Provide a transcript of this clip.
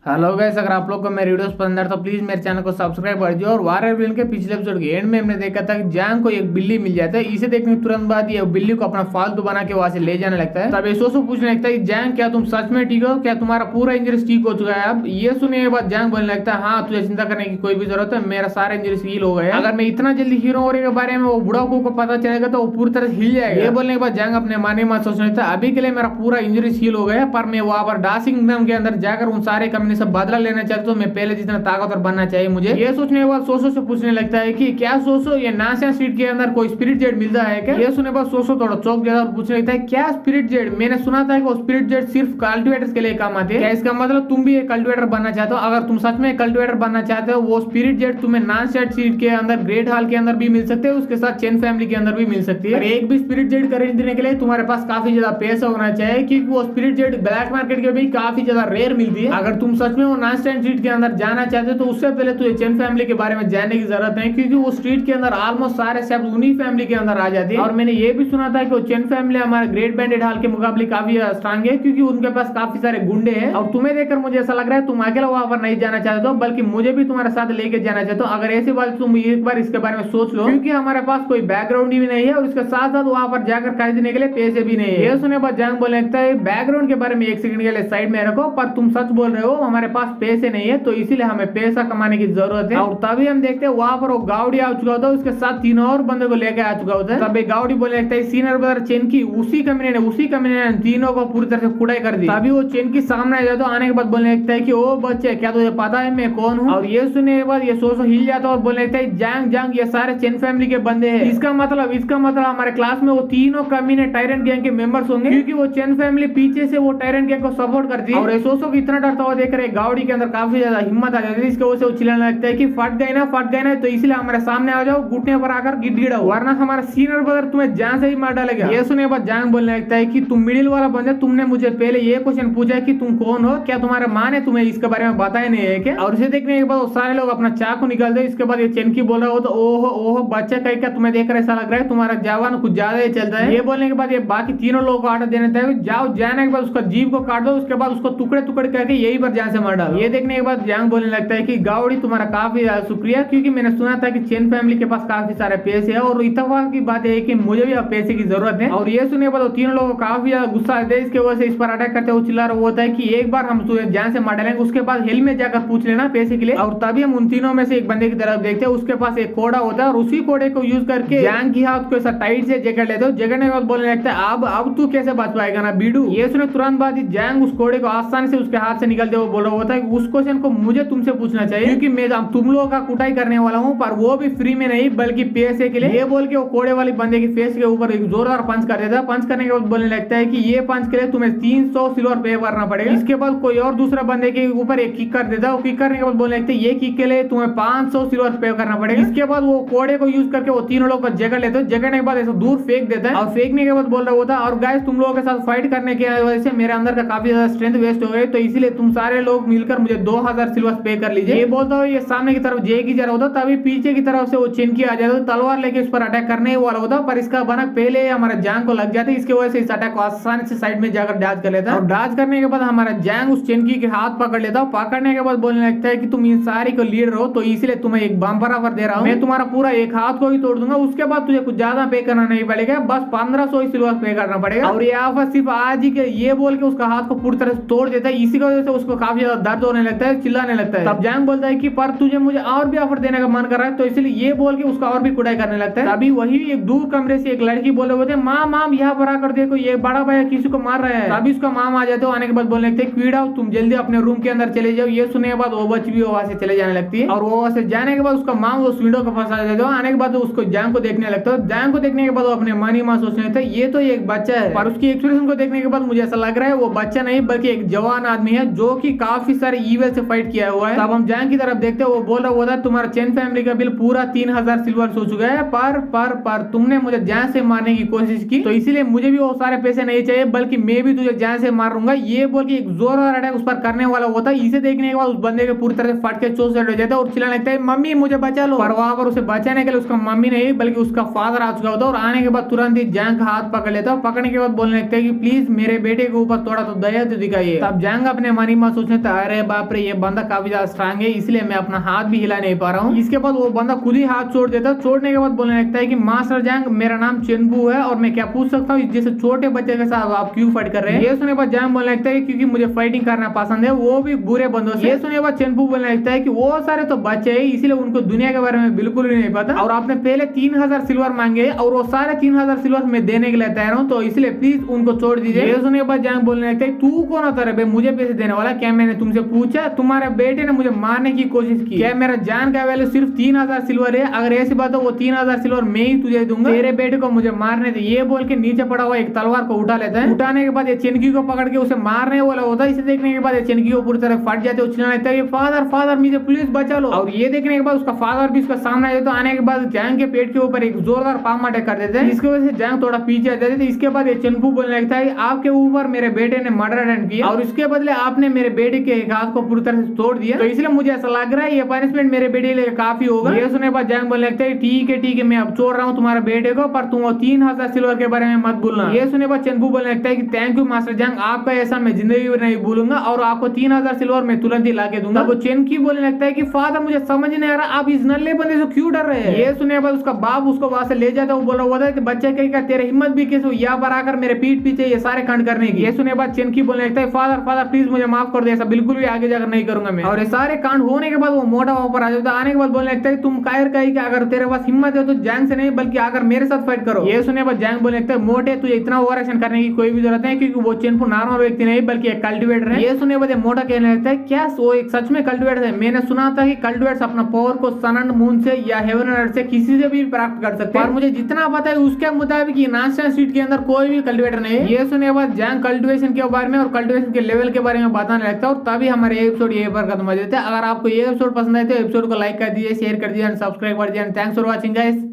Hello guys, अगर आप लोग को मेरे वीडियोस पसंद आ रहे तो प्लीज मेरे चैनल को सब्सक्राइब कर दियो। और वार विलन के पिछले एपिसोड के एंड में हमने देखा था कि जैंग को एक बिल्ली मिल जाता है। इसे देखने के तुरंत बाद ये बिल्ली को अपना फालतू बना के वहां से ले जाने लगता है। तब एसोसो पूछने लगता है कि जैंग, क्या तुम सच में ठीक हो? क्या तुम्हारा पूरा इंजरीज ठीक हो चुका है? अब ये सुनने के बाद जैंग बोलने लगता है, हाँ तुझे चिंता करने की कोई भी जरूरत है, मेरा सारा इंजरीज हील हो गया। अगर मैं इतना जल्दी हीरो होने के बारे में वो बुढ़ा को पता चलेगा तो वो पूरी तरह से हिल जाएगा। ये बोलने के बाद जैंग अपने माने में सोचने लगता है, अभी के लिए मेरा पूरा इंजरीज हील हो गया, पर मैं वहां पर डासिंगडम के अंदर जाकर उन सारे कमीने से बदला लेना चाहता हूँ। मैं पहले जितना ताकतवर बनना चाहिए मुझे। ये सोचने के बाद सोसो से पूछने लगता है कि क्या सोसो, ये नासिया स्ट्रीट के अंदर कोई स्पिरिट जेट मिलता है क्या? ये सुनने के बाद सोसो थोड़ा चौंक जाता है और पूछने लगता है, क्या स्पिरिट जेट? मैंने सुना था कि वो स्पिरिट जेट सिर्फ कल्टिवेटर्स के लिए काम आते हैं। क्या इसका मतलब तुम भी एक कल्टिवेटर बनना चाहते हो? अगर तुम सच में कल्टिवेटर बनना चाहते हो, वो स्पिरिट जेट तुम्हें नासिया स्ट्रीट के अंदर ग्रेट हॉल के अंदर भी मिल सकते हैं, उसके साथ चेन फैमिली के अंदर भी मिल सकती है। एक भी स्पिरिट जेट खरीदने के लिए तुम्हारे पास काफी ज्यादा पैसा होना चाहिए, क्योंकि वो स्पिरिट जेट ब्लैक मार्केट के भी काफी ज्यादा रेयर मिलती है। अगर तुम सच में वो नासिया स्ट्रीट के अंदर जाना चाहते हो तो उससे पहले तुझे चेन फैमिली के बारे में जानने की जरूरत है, क्योंकि वो स्ट्रीट के अंदर ऑलमोस्ट सारे शब्द उन्हीं फैमिली के अंदर आ जाते हैं। और मैंने ये भी सुना था कि वो चेन फैमिली हमारे ग्रेट बैंडेड हॉल के मुकाबले काफी स्ट्रांग है, क्योंकि उनके पास काफी सारे गुंडे हैं। और तुम्हें देखकर मुझे ऐसा लग रहा है तुम अकेला वहां पर नहीं जाना चाहते हो, बल्कि मुझे भी तुम्हारे साथ लेके जाना चाहते हो। अगर ऐसी बात तुम एक बार इसके बारे में सोच लो, क्योंकि हमारे पास कोई बैकग्राउंड भी नहीं है और इसके साथ साथ वहां पर जाकर खरीदने के लिए पैसे भी नहीं है। ये सुनने बाद जैंग बोलने लगता है, बैकग्राउंड के बारे में एक सेकंड के लिए साइड में रखो, पर तुम सच बोल रहे हो, हमारे पास पैसे नहीं है, तो इसीलिए हमें पैसा कमाने की जरूरत है। और तभी हम देखते हैं वहां पर वो गावड़ी आ चुका होता है, उसके साथ तीनों और बंदे को लेकर आ चुका होता है। तभी गावड़ी बोलने लगता है, सीनियर ब्रदर चेनकी, उसी कमीने ने तीनों को पूरी तरह से कुड़ाई कर दी। तभी वो चेनकी सामने आ जाता है, आने के बाद बोलने लगता है कि ओ बच्चे, क्या तुझे पता है मैं कौन हूँ? और ये सुनने के बाद ये सोचो हिल जाता है और बोलने लगता है, जैंग ये सारे चेन फैमिली के बंदे हैं। इसका मतलब हमारे क्लास में वो तीनों कमीने टायरेंट गैंग के मेंबर्स होंगे, क्योंकि वो चेन फैमिली पीछे से वो टायरेंट गैंग को सपोर्ट करती है। और एसोसो को इतना डरता हुआ देख रहे गावड़ी के अंदर काफी ज्यादा हिम्मत आ जाती है, इसकी वजह से वो चिल्लाने लगता है कि फट गए ना, तो इसलिए हमारे सामने आ जाओ, घुटने पर आकर गिड़गिड़ाओ, वरना हमारा सीनियर ब्रदर तुम्हें जान से ही मार डालेगा। ये सुने बाद जैंग बोलने लगता है कि तुम मिडिल वाला बंदे, तुमने मुझे पहले ये क्वेश्चन पूछा कि तुम कौन हो? क्या तुम्हारे माँ ने तुम्हें इसके बारे में बताया नहीं है क्या? और इसे देखने के बाद सारे लोग अपना चाकू निकाल दे। इसके बाद ये चेनकी बोल रहा हो तो ओहो बच्चा कहीं क्या तुम्हें देख ऐसा लग रहा है तुम्हारा जवान कुछ ज्यादा ही चलता है। ये बोलने के बाद ये बाकी तीनों लोगों को ऑर्डर देने थे, जाओ, जाने के बाद उसका जीव को काट दो, उसके बाद उसको टुकड़े करके यही पर जान से मार डालो। ये देखने के बाद जैंग बोलने लगता है कि गावड़ी तुम्हारा काफी शुक्रिया, क्योंकि मैंने सुना था कि चेन फैमिली के पास काफी सारे पैसे है, और इत्तेफाक की बात है कि मुझे भी अब पैसे की जरूरत है। और ये सुनने के बाद तीनों लोगों को काफी ज्यादा गुस्सा आता है, इसके वजह से इस पर अटैक करते हुए चिल्ला रहा होता है कि एक बार हम तुझे जान से मार डालेंगे, उसके बाद हिल में जाकर पूछ लेना पैसे के लिए। और तभी हम उन तीनों में से एक बंदे की तरफ देखते हैं, उसके पास एक कोड़ा होता है, और उसी कोड़े को यूज करके जैंग की हाथ को ऐसा टाइट से जकड़ लेते हो। जकड़ने के बाद बोलने लगता है, अब तू कैसे बच पाएगा ना बीडू। ये सुने तुरंत बाद ही जैंग उस कोड़े को आसानी से उसके हाथ से निकलते हुए बोल रहा होता है, उस क्वेश्चन को मुझे तुमसे पूछना चाहिए, क्योंकि मैं तुम लोगों का कुटाई करने वाला हूँ, पर वो भी फ्री में नहीं बल्कि पैसे के लिए। ये बोल के वो कोड़े वाली बंदे की फेस के ऊपर एक जोरदार पंच कर देता है। पंच करने के बाद बोलने लगता है कि ये पंच के लिए तुम्हें 300 सिल्वर पे करना पड़ेगा। इसके बाद कोई और दूसरा बंदे के ऊपर एक किक कर देता है। वो किक करने के बाद बोलने लगता है, ये किक के लिए तुम्हें 500 सिल्वर पे करना पड़ेगा। इसके बाद वो कोड़े को यूज करके वो तीनों लोग जगड़ लेते हैं। जगड़ने के बाद ऐसा दूर फेंक देता है, और फेंकने के बाद बोल रहा होता है, और गाइस तुम लोगों के साथ फाइट करने की वजह से मेरे अंदर का काफी ज्यादा स्ट्रेंथ वेस्ट हो गई, तो इसीलिए तुम सारे लोग मिलकर मुझे 2000 सिल्वर पे कर लीजिए। ये बोलता हुआ ये सामने की तरफ जे की जा रहा होता, तभी पीछे की तरफ से वो चेनकी आ जाता है, तलवार लेके उस पर अटैक करने वाला होता, पर इसका बनक पहले हमारा जैंग को लग जाता है। इसकी वजह से इस अटैक को आसानी से साइड में जाकर डैज कर लेता है, और डैज करने के बाद हमारा जैंग उस चेनकी के हाथ पकड़ लेता है। पकड़ने के बाद बोलने लगता है कि तुम इन सारी को लीडर हो, तो इसलिए तुम्हें एक बम्पर ऑफर दे रहा हूं, मैं तुम्हारा पूरा एक हाथ को ही तोड़ दूंगा, उसके बाद तुझे कुछ ज्यादा पे करना नहीं पड़ेगा, बस 1500 सिल्वर पे करना पड़ेगा। और ये ऑफर सिर्फ आज ही के, ये बोल के उसका हाथ को पूरी तरह से तोड़ देता है। इसी की वजह से उसको काफी ज्यादा दर्द होने लगता है, चिल्लाने लगता है। तब जैंग बोलता है कि पर तुझे मुझे और भी ऑफर देने का मन कर रहा है, तो इसलिए ये बोल के उसका और भी कुटाई करने लगता है। तभी वही एक दूर कमरे से एक लड़की बोले होते हैं, माम यहाँ पर आकर देखो, ये बड़ा भैया किसी को मार रहा है। तभी उसका माम आ जाते हो, आने के बाद बोलने लगते हैं, कीड़ा तुम जल्दी अपने रूम के अंदर चले जाओ। ये सुनने के बाद वो बच भी वहां से चले जाने लगती है, और वो वहां से जाने के बाद उसका माम उस विंडो के पास आ जाते हो। आने के बाद उसको जैंग को देखने लगता है। जैंग को देखने के बाद वो अपने मन ही मन सोचने लगता है, ये तो एक बच्चा है, पर उसकी एक्सप्रेशन को देखने के बाद मुझे ऐसा लग रहा है वो बच्चा नहीं बल्कि एक जवान आदमी है, जो कि काफी सारे ईविल से फाइट किया हुआ है। तब हम जैंग की तरफ देखते हैं, वो बोल रहा होता है, तुम्हारा चेन फैमिली का बिल पूरा 3000 सिल्वर हो चुका है, पर तुमने मुझे जान से मारने की कोशिश की, तो इसीलिए मुझे भी वो सारे पैसे नहीं चाहिए, बल्कि मैं भी तुझे जान से मारूंगा। ये बोल के एक जोरदार अटैक उस पर करने वाला होता है। इसे देखने के बाद उस बंदे के पूरी तरह से फट के चोट हो जाता है और चिल्लाने लगता है, मम्मी मुझे बचा लो। पर वहां पर उसे बचाने के लिए उसका मम्मी नहीं बल्कि उसका फादर आ चुका होता है, और आने के बाद तुरंत ही जैंग का हाथ पकड़ लेता है। पकड़ने के बाद बोलने लगता है कि प्लीज मेरे बेटे के ऊपर थोड़ा तो दया तो दिखाइए। तब जैंग अपने मन ही मन सोचने सोचता है अरे बाप रे ये बंदा काफी ज्यादा स्ट्रांग है, इसलिए मैं अपना हाथ भी हिला नहीं पा रहा हूँ। इसके बाद वो बंदा खुद ही हाथ छोड़ देता है। छोड़ने के बाद बोलने लगता है कि मास्टर जैंग मेरा नाम चेनबू है और मैं क्या पूछ सकता हूँ जैसे छोटे बच्चे के साथ आप क्यों फाइट कर रहे हैं। ये सुनने के बाद जैंग बोलने लगता है क्योंकि मुझे फाइटिंग करना पसंद है, वो भी बुरे बंदों से। ये सुनने के बाद चेनबू बोलने लगता है कि वो सारे तो बच्चे है इसलिए उनको दुनिया के बारे में बिल्कुल भी नहीं पता, और आपने पहले 3000 सिल्वर मांगे और वो सारे 3000 सिल्वर में देने के लिए तैयार हूँ, तो इसलिए प्लीज उनको छोड़ दीजिए। ये सुनने के बाद जैंग बोलने लगता है तू कौन होता है मुझे पैसे देने वाला, क्या मैंने तुमसे पूछा? तुम्हारे बेटे ने मुझे मारने की कोशिश की, क्या मेरा जान का वैल्यू सिर्फ 3000 सिल्वर है? अगर ऐसी बात हो वो 3000 सिल्वर मैं ही तुझे दूंगा, तेरे बेटे को मुझे मारने दे। ये बोल के नीचे पड़ा हुआ एक तलवार को उठा लेता है। उठाने के बाद ये चिनकी को पकड़ के उसे मारने वाला होता है। इसे देखने के बाद ये चिनकी को पूरी तरह फट जाते, उछलने लगता है फादर फादर मुझे प्लीज बचा लो। और ये देखने के बाद उसका फादर भी उसका सामने आ जाता है। आने के बाद जैंग के पेट के ऊपर एक जोरदार पाम अटैक कर देते हैं, इसकी वजह से जैंग थोड़ा पीछे आ जाते हैं। इसके बाद ये चेनबू बोलने लगता है आपके ऊपर मेरे बेटे ने मर्डर अटेम्प्ट किया और इसके बदले आपने मेरे बेटे के एक हाथ को पूरी तरह से तोड़ दिया, तो इसलिए मुझे ऐसा लग रहा है ये पनिशमेंट मेरे बेटे के लिए काफी होगा। ये सुनने के बाद जैंग बोलने लगता है ठीक है मैं अब छोड़ रहा हूँ तुम्हारे बेटे को, पर तुम 3000 सिल्वर के बारे में मत भूलना। ये सुनने के बाद चेनबू बोलने लगता है कि थैंक यू मास्टर जैंग, आपका ऐसा मैं जिंदगी में नहीं भूलूंगा और आपको 3000 सिल्वर मैं तुरंत ही लाके दूंगा। वो चेनकी बोलने लगता है कि फादर मुझे समझ नहीं आ रहा आप इस नल्ले बंदे से क्यों डर रहे हैं। ये सुनने के बाद उसका बाप उसको वहां से ले जाता है। वो बोल रहा है कि बच्चे कहेगा तेरे हिम्मत भी कैसे यहाँ पर आकर मेरे पीठ पीछे ये सारे कांड करने की। ये सुनने के बाद चेनकी बोलने लगता है फादर फादर प्लीज मुझे माफ कर दे, ऐसा बिल्कुल भी आगे जाकर नहीं करूंगा मैं। और ये सारे कांड होने के बाद वो मोटा ऊपर आ जाता है। आने के बाद बोलने लगता है तुम कायर कही कि अगर तेरे पास हिम्मत है तो जैंग से नहीं बल्कि आकर मेरे साथ फाइट करो। ये सुनने के बाद जैंग बोलने लगता है मोटे तुझे इतना ओवर एक्शन करने की कोई भी जरूरत नहीं, क्योंकि वो चेनपू नॉर्मल व्यक्ति नहीं बल्कि एक कल्टिवेटर है। ये सुनने के बाद मोटा कहने लगता है क्या वो एक सच में कल्टिवेटर है? मैंने सुना था कि कल्टिवेटर्स अपना पावर को सन एंड मून से या हेवन एंड अर्थ से किसी से भी प्राप्त कर सकते हैं, और मुझे जितना पता है उसके मुताबिक नाशनल स्ट्रीट के अंदर कोई भी कल्टिवेटर नहीं है। ये सुनने के बाद जैंग कल्टिवेशन के बारे में और कल्टिवेशन के लेवल के बारे में बताने लगता है, और तभी हमारे एपिसोड यहीं पर खत्म हो जाते हैं। अगर आपको ये एपिसोड पसंद आए तो एपिसोड को लाइक कर दीजिए, शेयर कर दीजिए, सब्सक्राइब कर दीजिए। Thanks for watching guys.